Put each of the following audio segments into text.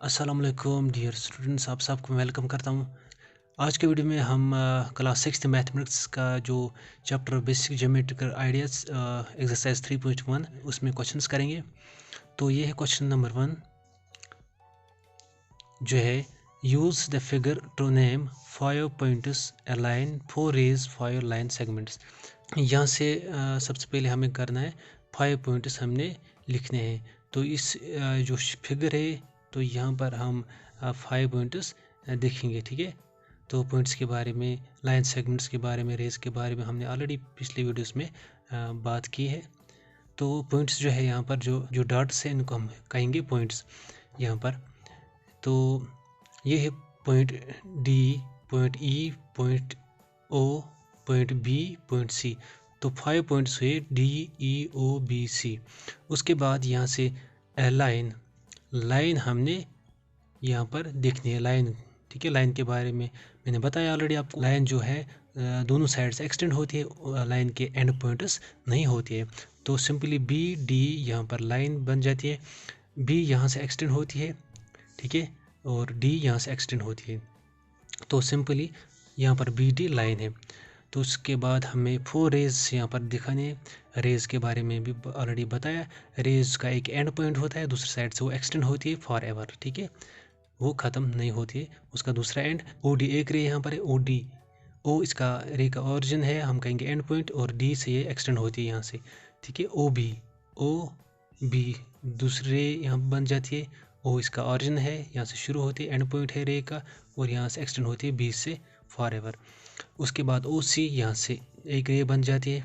अस्सलाम वालेकुम dear students, आप सबको वेलकम करता हूँ। आज के वीडियो में हम क्लास 6 मैथमेटिक्स का जो chapter basic geometrical ideas exercise 3.1 उसमें क्वेश्चंस करेंगे। तो ये है क्वेश्चन नंबर 1 जो है use the figure to name 5 points a line 4 rays 5 line segments. यहाँ से सबसे पहले हमें करना है 5 पॉइंट्स हमने लिखने हैं। तो इस जो फिगर है तो यहाँ पर हम 5 पॉइंट्स देखेंगे, ठीक है। तो पॉइंट्स के बारे में, लाइन सेगमेंट्स के बारे में, रेस के बारे में हमने ऑलरेडी पिछले वीडियोस में बात की है। तो पॉइंट्स जो है यहाँ पर जो डॉट्स हैं इनको हम कहेंगे पॉइंट्स यहाँ पर। तो ये है point D, point E, point O, point B, point C. तो 5 पॉइंट्स हुए डी, ई, ओ, बी, सी। उसके बाद यहाँ से लाइन हमने यहाँ पर देखनी है लाइन, ठीक है। लाइन के बारे में मैंने बताया ऑलरेडी आपको। लाइन जो है दोनों साइड से एक्सटेंड होती है, लाइन के एंड पॉइंट्स नहीं होती है। तो सिंपली बी डी यहाँ पर लाइन बन जाती है। बी यहाँ से एक्सटेंड होती है, ठीक है, और डी यहाँ से एक्सटेंड होती है। तो सिंपली यहाँ पर बी डी लाइन है। तो उसके बाद हमें 4 रेज यहाँ पर दिखाने हैं। रेज के बारे में भी ऑलरेडी बताया। रेज का एक एंड पॉइंट होता है, दूसरी साइड से वो एक्सटेंड होती है फॉर एवर, ठीक है, वो ख़त्म नहीं होती है उसका दूसरा एंड। ओ डी एक रे यहाँ पर है, ओ डी, ओ इसका रे का ऑरिजिन है, हम कहेंगे एंड पॉइंट, और डी से ये एक्सटेंड होती है यहाँ से, ठीक है। ओ बी दूसरे यहाँ बन जाती है। ओ इसका ऑरिजिन है, यहाँ से शुरू होती है, एंड पॉइंट है रे का, और यहाँ से एक्सटेंड होती है बी से फॉर एवर। उसके बाद ओ सी यहाँ से एक रे बन जाती है,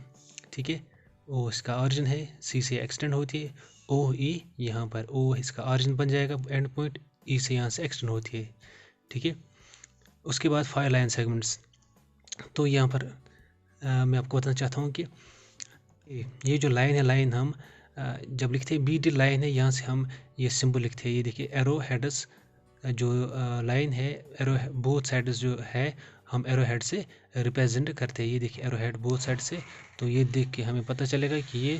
ठीक है। ओ इसका ऑरिजिन है, सी से एक्सटेंड होती है। ओ ई यहाँ पर ओ इसका ऑरिजिन बन जाएगा एंड पॉइंट, ई से यहाँ से एक्सटेंड होती है, ठीक है। उसके बाद 5 लाइन सेगमेंट्स। तो यहाँ पर मैं आपको बताना चाहता हूँ कि ये जो लाइन है, लाइन हम जब लिखते हैं बी डी लाइन है, यहाँ से हम ये सिंबल लिखते हैं। ये देखिए एरो हेड्स जो लाइन है, एरो बोथ साइड्स जो है हम एरो हेड से रिप्रेजेंट करते हैं। ये देखिए एरो हेड बोथ साइड से, तो ये देख के हमें पता चलेगा कि ये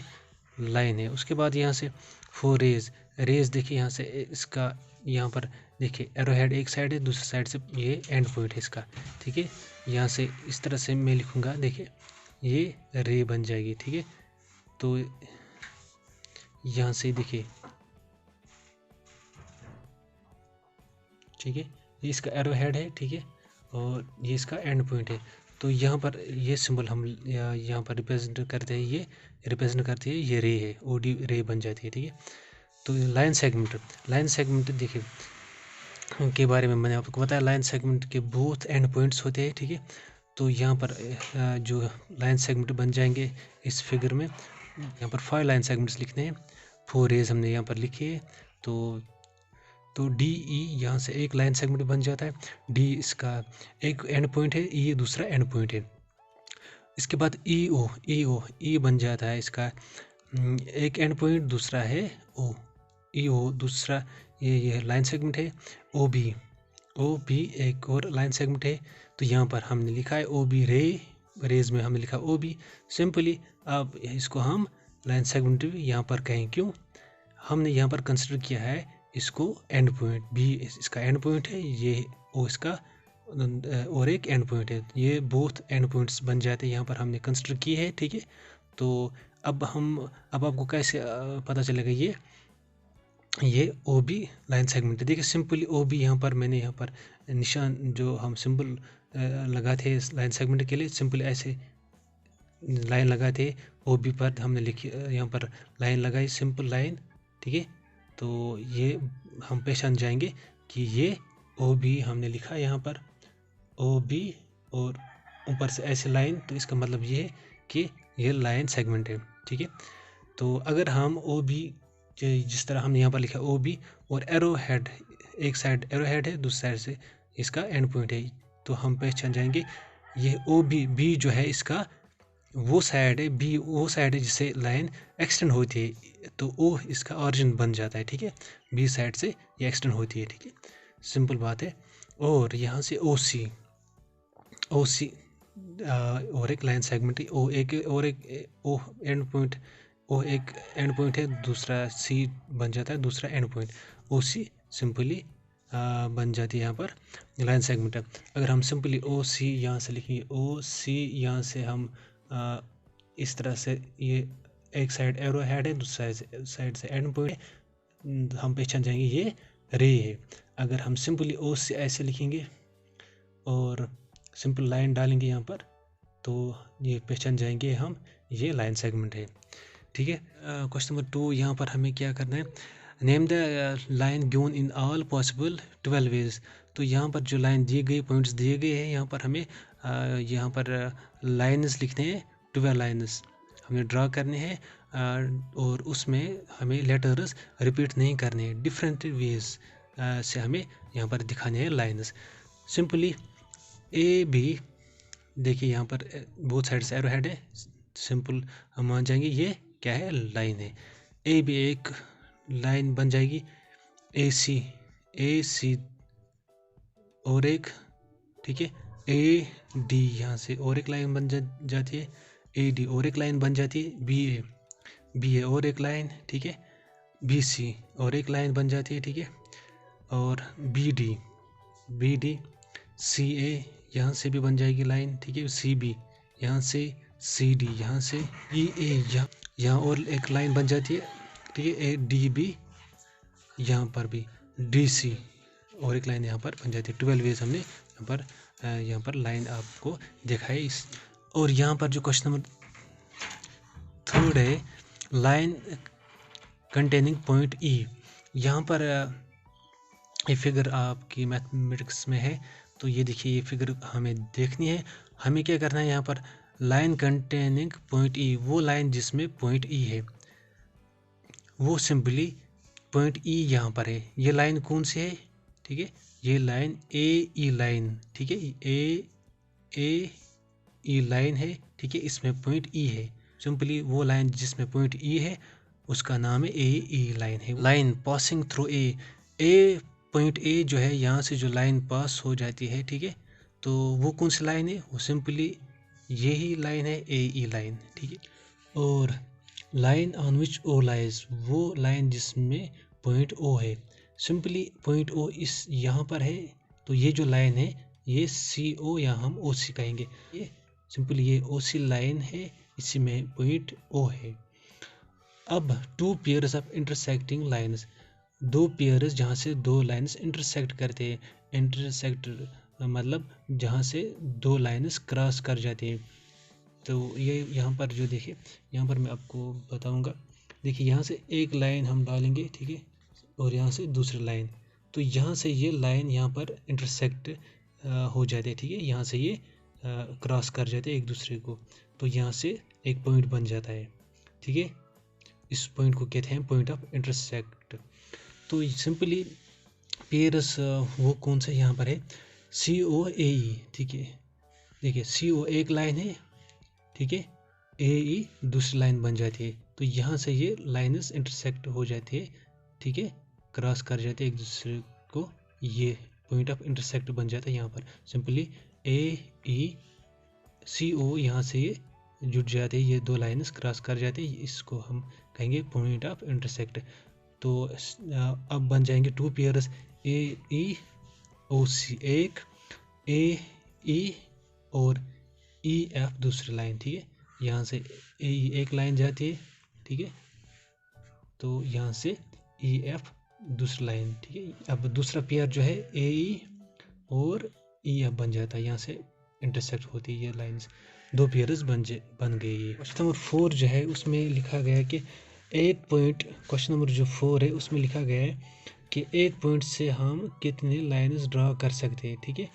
लाइन है। उसके बाद यहाँ से 4 रेज देखिए यहाँ से इसका, यहाँ पर देखिए एरो हेड एक साइड है, दूसरी साइड से ये एंड पॉइंट है इसका, ठीक है। यहाँ से इस तरह से मैं लिखूँगा, देखिए ये रे बन जाएगी, ठीक है। तो यहाँ से देखिए, ठीक है, ये इसका एरो हेड है, ठीक है, और ये इसका एंड पॉइंट है। तो यहाँ पर ये सिंबल हम यहाँ पर रिप्रेजेंट करते हैं, ये रिप्रेजेंट करती है, ये रे है, ओ डी रे बन जाती है, ठीक है। तो लाइन सेगमेंट देखिए के बारे में मैंने आपको बताया। लाइन सेगमेंट के बोथ एंड पॉइंट्स होते हैं, ठीक है। तो यहाँ पर जो लाइन सेगमेंट बन जाएंगे इस फिगर में, यहाँ पर 5 लाइन सेगमेंट्स लिखने हैं। 4 रेज हमने यहाँ पर लिखे है। तो डी ई यहाँ से एक लाइन सेगमेंट बन जाता है। डी इसका एक एंड पॉइंट है, ई दूसरा एंड पॉइंट है। इसके बाद ई बन जाता है इसका एक एंड पॉइंट, दूसरा है ओ, ई ओ दूसरा, ये लाइन सेगमेंट है। ओ बी एक और लाइन सेगमेंट है। तो यहाँ पर हमने लिखा है ओ बी रेज में हमने लिखा ओ बी सिंपली। अब इसको हम लाइन सेगमेंट यहाँ पर कहें, क्यों हमने यहाँ पर कंसिडर किया है इसको एंड पॉइंट, बी इसका एंड पॉइंट है, ये ओ इसका और एक एंड पॉइंट है, ये बोथ एंड पॉइंट्स बन जाते हैं, यहाँ पर हमने कंसिडर किए हैं, ठीक है। तो अब आपको कैसे पता चलेगा ये ओ बी लाइन सेगमेंट है। देखिए सिंपली ओ बी यहाँ पर मैंने यहाँ पर निशान जो हम सिंबल लगाते हैं इस लाइन सेगमेंट के लिए, सिंपली ऐसे लाइन लगाते हैं ओ बी पर, हमने लिखी यहाँ पर लाइन लगाई, सिंपल लाइन, ठीक है। तो ये हम पहचान जाएंगे कि ये ओ बी हमने लिखा यहाँ पर ओ बी, और ऊपर से ऐसे लाइन, तो इसका मतलब ये है कि ये लाइन सेगमेंट है, ठीक है। तो अगर हम ओ बी जिस तरह हमने यहाँ पर लिखा ओ बी, और एरो हेड एक साइड एरो हेड है, दूसरी साइड से इसका एंड पॉइंट है, तो हम पहचान जाएंगे ये ओ बी जो है इसका वो साइड है, बी वो साइड है जिससे लाइन एक्सटेंड होती है, तो ओ इसका ऑरिजिन बन जाता है, ठीक है। बी साइड से ये एक्सटेंड होती है, ठीक है, सिंपल बात है। और यहाँ से ओ सी और एक लाइन सेगमेंट है, ओ एक ओ एंड पॉइंट, ओ एक एंड पॉइंट है, दूसरा सी बन जाता है दूसरा end point, O C simply बन जाती है यहाँ पर लाइन सेगमेंट। अगर हम सिंपली ओ सी यहाँ से लिखेंगे, ओ सी यहाँ से हम इस तरह से, ये एक साइड एरो हेड है, दूसरी साइड से एंड पॉइंट है, हम पहचान जाएंगे ये रे है। अगर हम सिंपली ओ से ऐसे लिखेंगे और सिंपल लाइन डालेंगे यहाँ पर, तो ये पहचान जाएंगे हम ये लाइन सेगमेंट है। ठीक है। क्वेश्चन नंबर 2, यहाँ पर हमें क्या करना है, name the line given in all possible 12 ways. तो यहाँ पर जो लाइन दी गई, पॉइंट्स दिए गए हैं, यहाँ पर हमें यहाँ पर लाइन्स लिखने हैं, 12 लाइन्स हमें ड्रा करने हैं, और उसमें हमें लेटर्स रिपीट नहीं करने हैं, डिफरेंट वेज से हमें यहाँ पर दिखाने हैं लाइन्स। सिंपली ए बी, देखिए यहाँ पर बोथ साइड से एरो हेड है, सिंपल हम मान जाएंगे ये क्या है, लाइन है। ए बी एक लाइन बन जाएगी, ए सी और एक, ठीक है, ए डी यहाँ से और एक लाइन बन जाती है, ए डी और एक लाइन बन जाती है, बी ए और एक लाइन, ठीक है, बी सी और एक लाइन बन जाती है, ठीक है, और बी डी सी ए यहाँ से भी बन जाएगी लाइन, ठीक है, सी बी यहाँ से, सी डी यहाँ से, ई ए यहाँ और एक लाइन बन जाती है, ठीक है, ए डी बी यहाँ पर भी, डी सी और एक लाइन यहाँ पर बन जाती है। 12 वेज हमने यहाँ पर लाइन आपको दिखाई इस। और यहाँ पर जो क्वेश्चन नंबर 3 है, लाइन कंटेनिंग पॉइंट ई, यहाँ पर ये फिगर आपकी मैथमेटिक्स में है, तो ये देखिए ये फिगर हमें देखनी है। हमें क्या करना है, यहाँ पर लाइन कंटेनिंग पॉइंट ई, वो लाइन जिसमें पॉइंट ई है, वो सिंपली पॉइंट ई यहाँ पर है। ये लाइन कौन सी है, ठीक है, ये लाइन ए ई लाइन, ठीक है, ए ई लाइन है, ठीक है, इसमें पॉइंट ई है। सिंपली वो लाइन जिसमें पॉइंट ई है उसका नाम है ए ई लाइन है। Line passing through a point A जो है, यहाँ से जो लाइन पास हो जाती है, ठीक है, तो वो कौन सी लाइन है, वो सिंपली यही लाइन है, ए ई लाइन, ठीक है। और line on which O lies, वो लाइन जिसमें पॉइंट ओ है, सिंपली पॉइंट ओ इस यहाँ पर है, तो ये जो लाइन है ये सी ओ, या हम ओ सी कहेंगे, ये सिंपली ये ओ सी लाइन है, इसी में पॉइंट ओ है। अब 2 pairs of intersecting lines, 2 pairs जहाँ से 2 लाइन्स इंटरसेक्ट करते हैं, इंटरसेक्ट मतलब जहाँ से 2 लाइन्स क्रॉस कर जाते हैं। तो ये यहाँ पर जो देखिए, यहाँ पर मैं आपको बताऊँगा, देखिए यहाँ से एक लाइन हम डालेंगे, ठीक है, और यहाँ से दूसरी लाइन, तो यहाँ से ये लाइन यहाँ पर इंटरसेक्ट हो जाते हैं, ठीक है, यहाँ से ये क्रॉस कर जाते हैं एक दूसरे को, तो यहाँ से एक पॉइंट बन जाता है, ठीक है। इस पॉइंट को कहते हैं पॉइंट ऑफ इंटरसेक्ट। तो सिंपली पेयर्स वो कौन सा यहाँ पर है, सी ओ ए ई, ठीक है, देखिए सी ओ एक लाइन है, ठीक है, ए ई दूसरी लाइन बन जाती है, तो यहाँ से ये लाइन्स इंटरसेक्ट हो जाती है, ठीक है, क्रॉस कर जाते हैं एक दूसरे को, ये पॉइंट ऑफ इंटरसेक्ट बन जाता है। यहाँ पर सिंपली ए ई सी ओ यहाँ से ये जुड़ जाते हैं, ये 2 लाइन्स क्रॉस कर जाते हैं, इसको हम कहेंगे पॉइंट ऑफ इंटरसेक्ट। तो अब बन जाएंगे 2 पेयर्स, ए ई ओ सी एक, ए ई और ई एफ दूसरी लाइन, ठीक है, यहाँ से ए ई एक लाइन जाती है, ठीक है, तो यहाँ से ई एफ दूसरी लाइन, ठीक है। अब दूसरा पेयर जो है ए ई और ई एफ बन जाता है, यहाँ से इंटरसेक्ट होती है ये लाइन्स, 2 पेयर्स बन गई है। क्वेश्चन नंबर 4 जो है उसमें लिखा गया है कि एक पॉइंट, क्वेश्चन नंबर जो 4 है उसमें लिखा गया है कि एक पॉइंट से हम कितने लाइन्स ड्रा कर सकते हैं, ठीक है,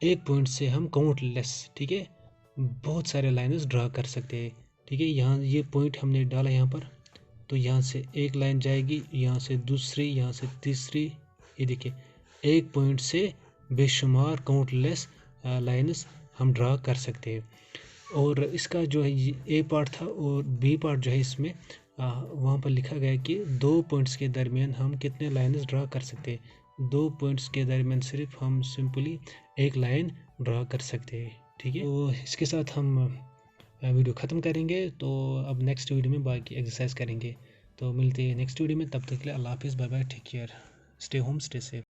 एक पॉइंट से हम काउंटलेस, ठीक है, बहुत सारे लाइन्स ड्रा कर सकते हैं, ठीक है। यहाँ ये पॉइंट हमने डाला यहाँ पर, तो यहाँ से एक लाइन जाएगी, यहाँ से दूसरी, यहाँ से तीसरी, ये देखिए एक पॉइंट से बेशुमार काउंटलेस लाइन्स हम ड्रा कर सकते हैं। और इसका जो है ए पार्ट था और बी पार्ट जो है इसमें वहाँ पर लिखा गया है कि 2 पॉइंट्स के दरमियान हम कितने लाइन्स ड्रा कर सकते हैं, 2 पॉइंट्स के दरमियान सिर्फ हम सिंपली एक लाइन ड्रा कर सकते हैं, ठीक है। तो इसके साथ हम वीडियो ख़त्म करेंगे, तो अब नेक्स्ट वीडियो में बाकी एक्सरसाइज करेंगे। तो मिलते हैं नेक्स्ट वीडियो में, तब तक के लिए अल्लाह हाफिज़, bye bye, take care, stay home stay safe.